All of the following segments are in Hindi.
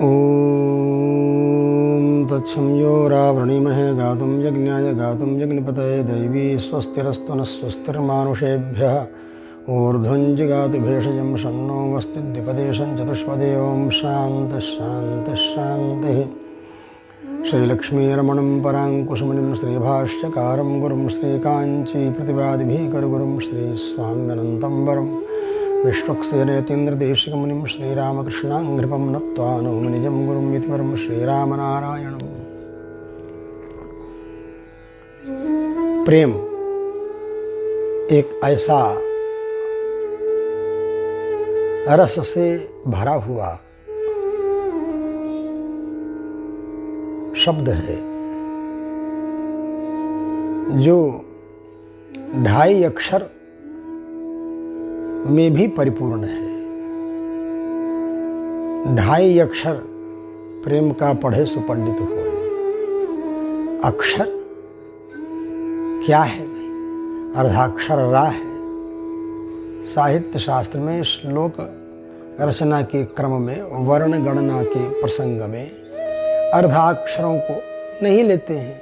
ॐ तत्सं यो रावृणीमहे गातुं यज्ञाय गातुं यज्ञपतये दैवी स्वस्तिरस्तु नः स्वस्तिर्मानुषेभ्यः ऊर्ध्वं जिगातु भेषजं शन्नो वस्तुद्विपदेशं चतुष्पदे ॐ शान्तः शान्तः शान्तिः। श्रीलक्ष्मीरमणं पराङ्कुशमुनिं श्रीभाष्यकारं गुरुं श्रीकाञ्चीप्रतिपादिभीकरगुरुं श्रीस्वाम्यनन्तं वरं विश्वक्सेनयतीन्द्रदेशिकमुनिं श्रीरामकृष्णाङ्घ्रिपं नत्वा नौमि निजं गुरुं यतिवरं श्रीरामनारायणम्। प्रेम एक ऐसा रस से भरा हुआ शब्द है जो 2.5 अक्षर में भी परिपूर्ण है। 2.5 अक्षर प्रेम का पढ़े सुपंडित हुए। अक्षर क्या है? अर्धाक्षर रा है। साहित्य शास्त्र में श्लोक रचना के क्रम में वर्ण गणना के प्रसंग में अर्धाक्षरों को नहीं लेते हैं,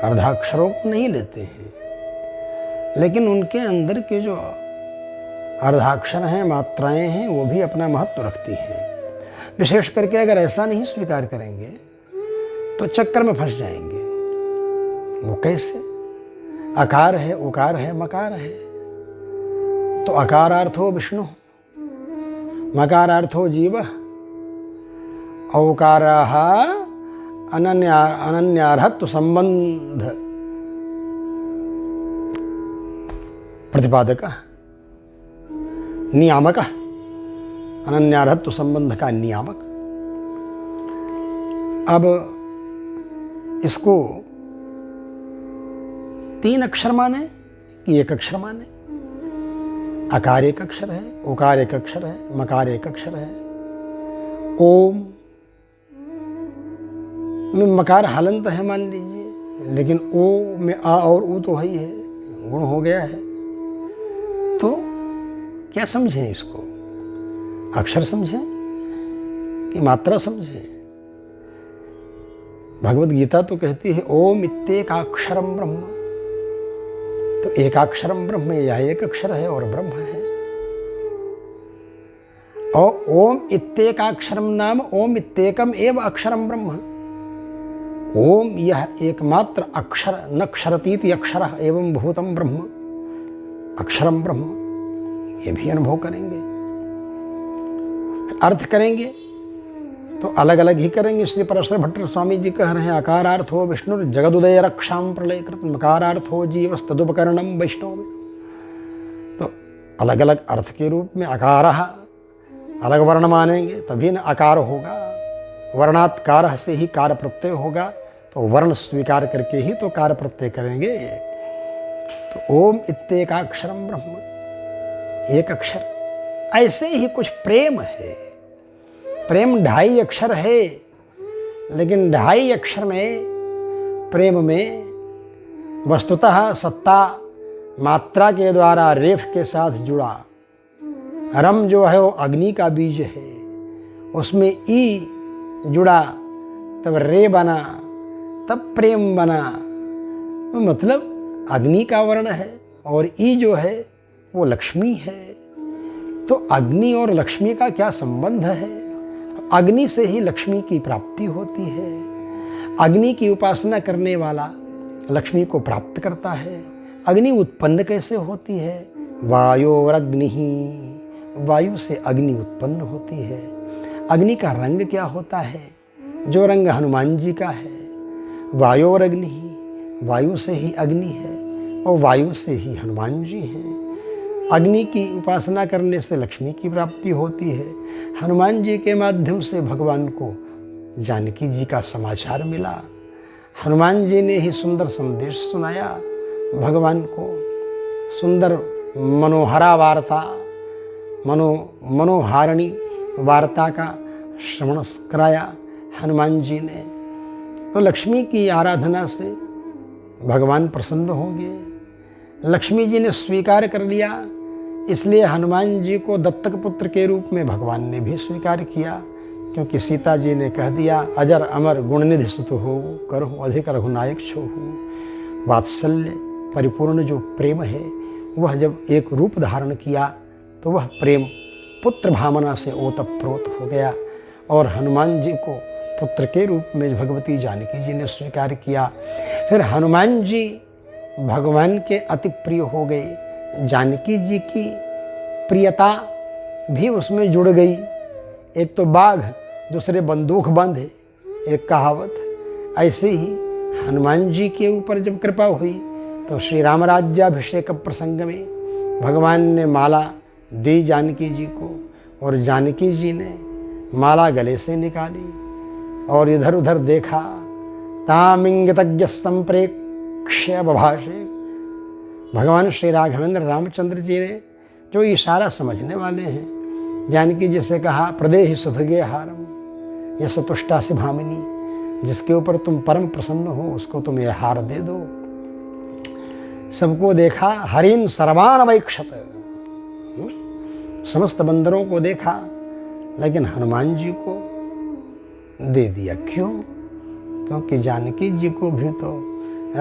अर्धाक्षरों को नहीं लेते हैं, लेकिन उनके अंदर के जो अर्धाक्षर हैं, मात्राएं हैं, वो भी अपना महत्व रखती हैं। विशेष करके अगर ऐसा नहीं स्वीकार करेंगे तो चक्कर में फंस जाएंगे। वो कैसे? अकार है, उकार है, मकार है। तो अकारार्थो विष्णु, मकारार्थो जीव, औकाराः अनन्यार्हत्व संबंध प्रतिपादक नियामक, अनन्यार्हत्व संबंध का नियामक। अब इसको 3 अक्षर माने कि 1 अक्षर माने? अकार 1 अक्षर है, उकार 1 अक्षर है, मकार 1 अक्षर है। ओम में मकार हलंत है मान लीजिए, लेकिन ओ में आ और ऊ तो ही है, गुण हो गया है। तो क्या समझें इसको? अक्षर समझें कि मात्रा समझें? भगवद गीता तो कहती है ओम इत्येकाक्षरम ब्रह्म। तो एकाक्षरम ब्रह्म, यह 1 अक्षर है और ब्रह्म है। और ओम इत्येकाक्षरम नाम ओम इत्येकम एव अक्षरम ब्रह्म। ओम यह एकमात्र अक्षर, न क्षरतीति अक्षरः एवं भूतम ब्रह्म, अक्षरम ब्रह्म। ये भी अनुभव करेंगे, अर्थ करेंगे तो अलग अलग ही करेंगे। श्री पराशर भट्ट स्वामी जी कह रहे हैं अकारार्थो विष्णु जगदुदय रक्षाम प्रलय कृत, मकारार्थो जीवस्तदुपकरणम वैष्णव। तो अलग अलग अर्थ के रूप में अकारः अलग वर्ण मानेंगे तभी न अकार होगा। वर्णात्कार से ही कार प्रत्यय होगा, तो वर्ण स्वीकार करके ही तो कार प्रत्यय करेंगे। तो ओम इत्येकाक्षरम ब्रह्म, 1 अक्षर। ऐसे ही कुछ प्रेम है। प्रेम 2.5 अक्षर है, लेकिन 2.5 अक्षर में प्रेम में वस्तुतः सत्ता मात्रा के द्वारा रेफ के साथ जुड़ा। रम जो है वो अग्नि का बीज है, उसमें ई जुड़ा तब रे बना, तब प्रेम बना। तो मतलब अग्नि का वर्ण है और ई जो है वो लक्ष्मी है। तो अग्नि और लक्ष्मी का क्या संबंध है? अग्नि से ही लक्ष्मी की प्राप्ति होती है। अग्नि की उपासना करने वाला लक्ष्मी को प्राप्त करता है। अग्नि उत्पन्न कैसे होती है? वायोरग्नि, वायु से अग्नि उत्पन्न होती है। अग्नि का रंग क्या होता है? जो रंग हनुमान जी का है। वायोरग्नि, वायु से ही अग्नि है और वायु से ही हनुमान जी हैं। अग्नि की उपासना करने से लक्ष्मी की प्राप्ति होती है। हनुमान जी के माध्यम से भगवान को जानकी जी का समाचार मिला। हनुमान जी ने ही सुंदर संदेश सुनाया भगवान को। सुंदर मनोहरा वार्ता, मनोहारिणी वार्ता का श्रवण कराया हनुमान जी ने। तो लक्ष्मी की आराधना से भगवान प्रसन्न होंगे। लक्ष्मी जी ने स्वीकार कर लिया, इसलिए हनुमान जी को दत्तक पुत्र के रूप में भगवान ने भी स्वीकार किया। क्योंकि सीता जी ने कह दिया अजर अमर गुणनिधि सुत हो करहूँ अधिक रघुनायक छो हो। वात्सल्य परिपूर्ण जो प्रेम है वह जब एक रूप धारण किया तो वह प्रेम पुत्र भावना से ओतप्रोत हो गया और हनुमान जी को पुत्र के रूप में भगवती जानकी जी ने स्वीकार किया। फिर हनुमान जी भगवान के अति प्रिय हो गए, जानकी जी की प्रियता भी उसमें जुड़ गई। एक तो बाघ दूसरे बंदूक बंद है, एक कहावत। ऐसे ही हनुमान जी के ऊपर जब कृपा हुई तो श्री राम राज्याभिषेक प्रसंग में भगवान ने माला दी जानकी जी को और जानकी जी ने माला गले से निकाली और इधर उधर देखा। तामिंगितज्ञ संप्रेक्ष्य बभाषे, भगवान श्री राघवेंद्र रामचंद्र जी ने जो इशारा समझने वाले हैं जानकी जी से कहा प्रदेहि सुभगे हारम यह तुष्टा से भामिनी, जिसके ऊपर तुम परम प्रसन्न हो उसको तुम ये हार दे दो। सबको देखा, हरिन सर्वान अवैक्षत, समस्त बंदरों को देखा लेकिन हनुमान जी को दे दिया। क्यों? क्योंकि जानकी जी को भी तो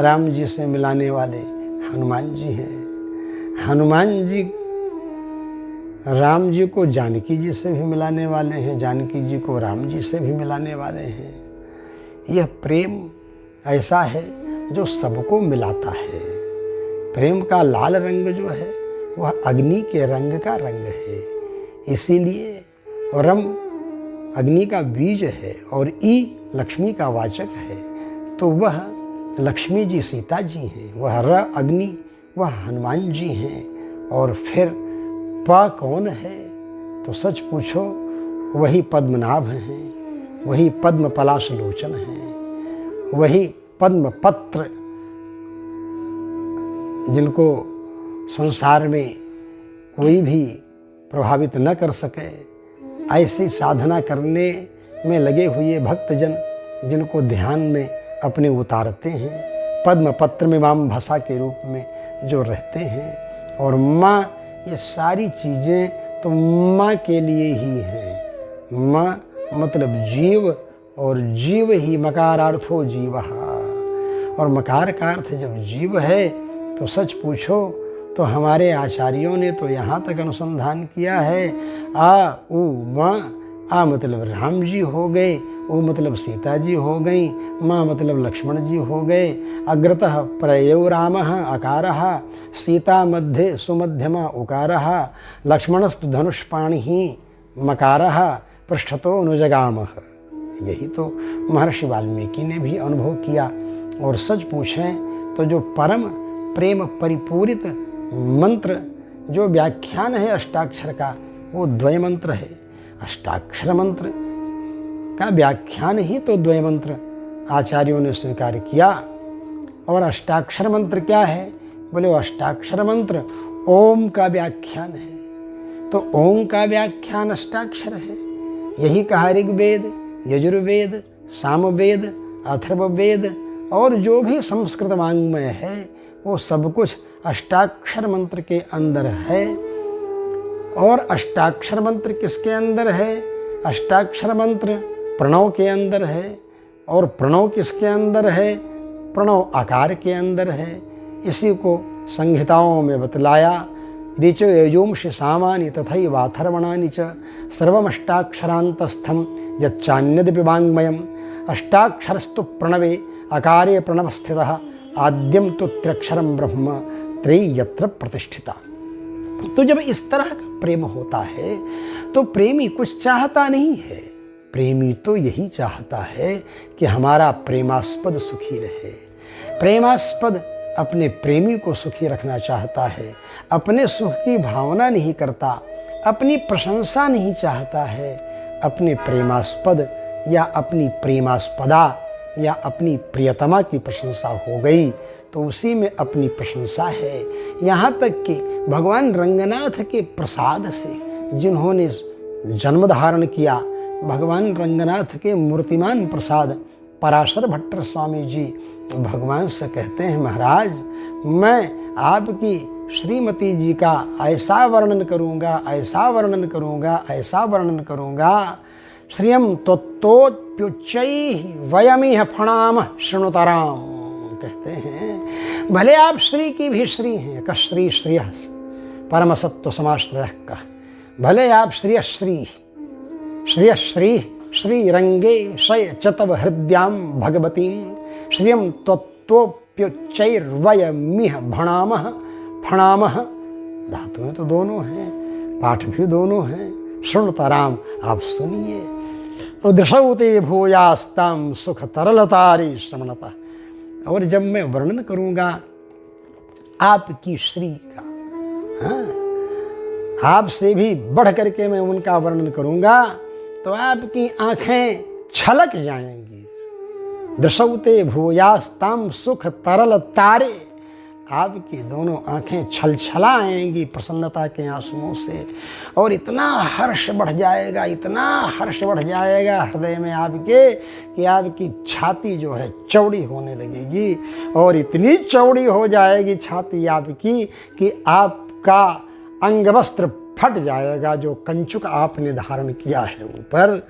राम जी से मिलाने वाले हनुमान जी हैं। हनुमान जी राम जी को जानकी जी से भी मिलाने वाले हैं, जानकी जी को राम जी से भी मिलाने वाले हैं। यह प्रेम ऐसा है जो सबको मिलाता है। प्रेम का लाल रंग जो है वह अग्नि के रंग का रंग है, इसीलिए रम अग्नि का बीज है और ई लक्ष्मी का वाचक है, तो वह लक्ष्मी जी सीता जी हैं, वह र अग्नि वह हनुमान जी हैं। और फिर प कौन है? तो सच पूछो वही पद्मनाभ हैं, वही पद्म पलाश लोचन हैं, वही पद्म पत्र जिनको संसार में कोई भी प्रभावित न कर सके, ऐसी साधना करने में लगे हुए भक्तजन जिनको ध्यान में अपने उतारते हैं, पद्म पत्र में वाम भाषा के रूप में जो रहते हैं। और माँ, ये सारी चीज़ें तो माँ के लिए ही हैं। माँ मतलब जीव और जीव ही मकारार्थो जीवः, और मकार का अर्थ जब जीव है तो सच पूछो तो हमारे आचार्यों ने तो यहाँ तक अनुसंधान किया है, आ उ माँ, आ मतलब राम जी हो गए, ओ मतलब सीता जी हो गई, माँ मतलब लक्ष्मण जी हो गए। अग्रतः प्रयौ रामः अकारः, सीता मध्ये सुमध्यमा उकारः, लक्ष्मणस्तु धनुष्पाणिः मकारः, पृष्ठतो अनुजगामः। यही तो महर्षि वाल्मीकि ने भी अनुभव किया। और सच पूछें तो जो परम प्रेम परिपूरित मंत्र जो व्याख्यान है अष्टाक्षर का, वो द्वय मंत्र है। अष्टाक्षर मंत्र का व्याख्यान ही तो द्वय मंत्र आचार्यों ने स्वीकार किया। और अष्टाक्षर मंत्र क्या है? बोले वो अष्टाक्षर मंत्र ओम का व्याख्यान है। तो ओम का व्याख्यान अष्टाक्षर है। यही कहा ऋग्वेद, यजुर्वेद, सामवेद, अथर्ववेद और जो भी संस्कृत वाङ्मय है वो सब कुछ अष्टाक्षर मंत्र के अंदर है। और अष्टाक्षर मंत्र किसके अंदर है? अष्टाक्षर मंत्र प्रणव के अंदर है। और प्रणव किसके अंदर है? प्रणव आकार के अंदर है। इसी को संहिताओं में बतलाया। ऋचो यजुंषि सामानि तथैवाथर्वणानि च सर्वमष्टाक्षरान्तस्थं यच्चान्यदपि वाङ्मयम् अष्टाक्षरस्तु प्रणवे अकारे प्रणवस्थितः आद्यम तो त्र्यक्षरम ब्रह्म त्रयत्र प्रतिष्ठिता। तो जब इस तरह का प्रेम होता है तो प्रेमी कुछ चाहता नहीं है, प्रेमी तो यही चाहता है कि हमारा प्रेमास्पद सुखी रहे। प्रेमास्पद अपने प्रेमी को सुखी रखना चाहता है, अपने सुख की भावना नहीं करता, अपनी प्रशंसा नहीं चाहता है। अपने प्रेमास्पद या अपनी प्रेमास्पदा या अपनी प्रियतमा की प्रशंसा हो गई तो उसी में अपनी प्रशंसा है। यहाँ तक कि भगवान रंगनाथ के प्रसाद से जिन्होंने जन्म धारण किया, भगवान रंगनाथ के मूर्तिमान प्रसाद पराशर भट्टर स्वामी जी भगवान से कहते हैं, महाराज मैं आपकी श्रीमती जी का ऐसा वर्णन करूँगा, ऐसा वर्णन करूँगा, ऐसा वर्णन करूँगा, श्रियम त्वत्तोप्युच्चैः वयमिह फणाम शृणुतराम। कहते हैं भले आप श्री की भी श्री हैं, कश्री श्रिय परम सत्व समाश्रय का, भले आप श्रियश्री श्रियश्री श्रीरंगे शय चतव हृद्याम भगवतीम श्रियम त्वत्तोप्युच्चैर्वयमिह भणामः फणामः। धातुएं तो दोनों हैं, पाठ भी दोनों हैं। शृणुतराम, आप सुनिए। रुद्रशौते भूयास्ताम सुख तरलतारी श्रमणता। और जब मैं वर्णन करूंगा आपकी श्री का, हाँ, आपसे भी बढ़ करके मैं उनका वर्णन करूंगा तो आपकी आंखें छलक जाएंगी। दृशौते भूयास्ताम सुख तरल तारे, आपकी दोनों आंखें छलछला आएंगी प्रसन्नता के आंसुओं से, और इतना हर्ष बढ़ जाएगा, इतना हर्ष बढ़ जाएगा हृदय में आपके कि आपकी छाती जो है चौड़ी होने लगेगी, और इतनी चौड़ी हो जाएगी छाती आपकी कि आपका अंगवस्त्र फट जाएगा। जो कंचुक आपने धारण किया है ऊपर,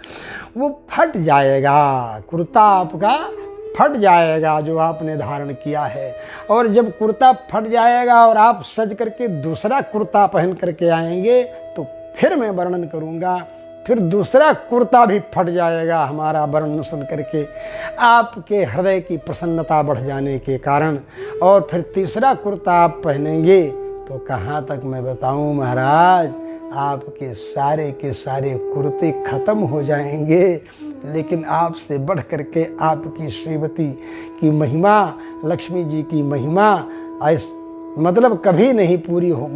वो फट जाएगा। कुर्ता आपका फट जाएगा जो आपने धारण किया है। और जब कुर्ता फट जाएगा और आप सज करके दूसरा कुर्ता पहन करके आएंगे तो फिर मैं वर्णन करूंगा, फिर दूसरा कुर्ता भी फट जाएगा हमारा वर्णन सुन करके आपके हृदय की प्रसन्नता बढ़ जाने के कारण। और फिर तीसरा कुर्ता आप पहनेंगे तो कहाँ तक मैं बताऊं महाराज, आपके सारे के सारे कुर्ते खत्म हो जाएंगे, लेकिन आपसे बढ़ करके आपकी श्रीमती की महिमा, लक्ष्मी जी की महिमा मतलब कभी नहीं पूरी हो,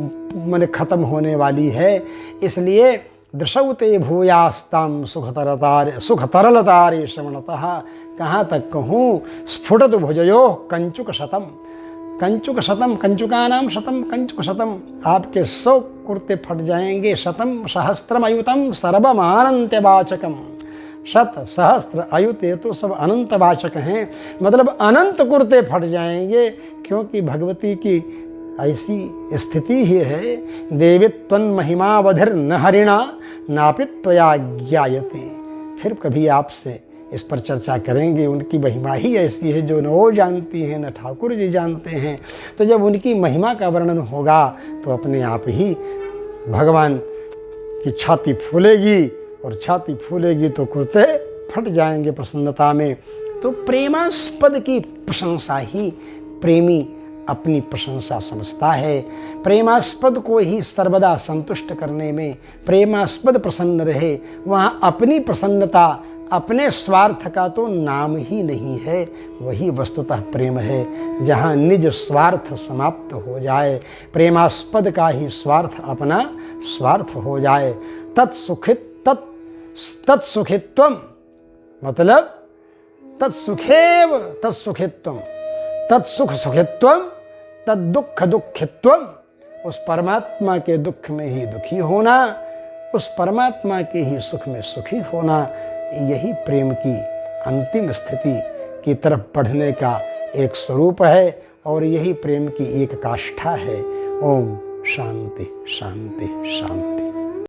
माने खत्म होने वाली है। इसलिए दृशौते भूयास्ताम सुख तरलतारे श्रवणतः। कहाँ तक कहूँ, स्फुटत भुजयो कंचुक शतम, कंचुक शतम, कंचुकानाम शतम कंचुक शतम। आपके 100 कुर्ते फट जाएंगे। शतम सहस्त्रम अयुतम सर्वम अनंत्यवाचकम। शत सहस्त्र अयुत ये तो सब अनंतवाचक हैं, मतलब अनंत कुर्ते फट जाएंगे, क्योंकि भगवती की ऐसी स्थिति ही है। देवित्वं महिमावधिर न हरिणा नापि त्वया ज्ञायते। फिर कभी आपसे इस पर चर्चा करेंगे। उनकी महिमा ही ऐसी है जो न वो जानती हैं न ठाकुर जी जानते हैं। तो जब उनकी महिमा का वर्णन होगा तो अपने आप ही भगवान की छाती फूलेगी, और छाती फूलेगी तो कुर्ते फट जाएंगे प्रसन्नता में। तो प्रेमास्पद की प्रशंसा ही प्रेमी अपनी प्रशंसा समझता है। प्रेमास्पद को ही सर्वदा संतुष्ट करने में, प्रेमास्पद प्रसन्न रहे, वहाँ अपनी प्रसन्नता, अपने स्वार्थ का तो नाम ही नहीं है। वही वस्तुतः प्रेम है, जहाँ निज स्वार्थ समाप्त हो जाए, प्रेमास्पद का ही स्वार्थ अपना स्वार्थ हो जाए। तत्सुखित्वम मतलब तत्सुखेव तत्सुखित्वम, तत्सुख सुखित्वम, तद्दुख दुखित्वम। उस परमात्मा के दुख में ही दुखी होना, उस परमात्मा के ही सुख में सुखी होना, यही प्रेम की अंतिम स्थिति की तरफ बढ़ने का एक स्वरूप है, और यही प्रेम की एक काष्ठा है। ओम शांति शांति शांति।